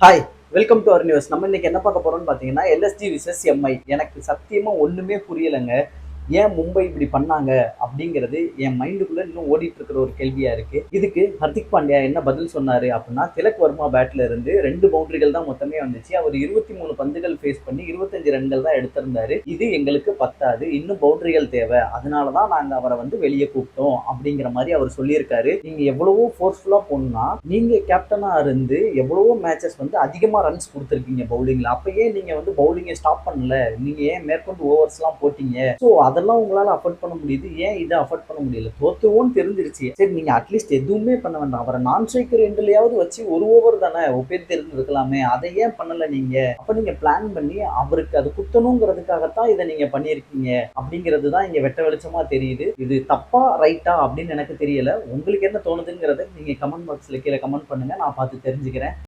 Hi, welcome to our news. நம்ம இன்னைக்கு என்ன பார்க்க போறோம்னு பார்த்தீங்கன்னா, எல்எஸ்ஜி விசஸ் எம்ஐ. எனக்கு சத்தியமா ஒண்ணுமே புரியலங்க. ஏன் மும்பை இப்படி பண்ணாங்க அப்படிங்கிறது என் மைண்டுக்குள்ள இன்னும் ஓடிட்டு இருக்கிற ஒரு கேள்வியா இருக்கு. இதுக்கு ஹர்திக் பாண்டியா என்ன பதில் சொன்னாரு அப்படின்னா, திலக் வர்மா பேட்ல இருந்து 2 பவுண்டரிகள் தான் மொத்தமே வந்துச்சு. அவர் 23 பந்துகள் ஃபேஸ் பண்ணி 25 ரன்கள் தான் எடுத்திருந்தாரு. இது எங்களுக்கு பத்தாது. இன்னும் பவுண்டரிகள் தேவை. அதனால தான் நாங்க அவரை வெளிய கூப்பிட்டோம் அப்படிங்கிற மாதிரி அவர் சொல்லியிருக்காரு. நீங்க எவ்வளவோ ஃபோர்ஸ்ஃபுல்லா போனா, நீங்க கேப்டனா இருந்து எவ்வளவோ மேட்சஸ் அதிகமா ரன்ஸ் கொடுத்துருக்கீங்க பவுலிங்ல. அப்ப ஏன் நீங்க பவுலிங்கை ஸ்டாப் பண்ணல? நீங்க ஏன் மேற்கொண்டு ஓவர்ஸ்லாம் போட்டீங்க? ஸோ அதெல்லாம் உங்களால அஃபோர்ட் பண்ண முடியுது. ஏன் இதை அஃபோர்ட் பண்ண முடியல? தோத்துவோன்னு தெரிஞ்சிருச்சு. சரி, நீங்க அட்லீஸ்ட் எதுவுமே பண்ண வேண்டாம். அவரை நான் ஸ்ட்ரைக்கர் எண்ட்லயாவது வச்சு ஒரு ஓவர் தானே ஒப்பேத்தி இருந்திருக்கலாமே. அதை ஏன் பண்ணல நீங்க? அப்ப நீங்க பிளான் பண்ணி அவருக்கு அது குத்தணுங்கிறதுக்காகத்தான் இதை நீங்க பண்ணியிருக்கீங்க அப்படிங்கிறது தான் இங்க வெட்ட வெளிச்சமா தெரியுது. இது தப்பா ரைட்டா அப்படின்னு எனக்கு தெரியல. உங்களுக்கு என்ன தோணுதுங்கிறத நீங்க கமெண்ட் பாக்ஸ்ல கீழே கமெண்ட் பண்ணுங்க. நான் பார்த்து தெரிஞ்சுக்கிறேன்.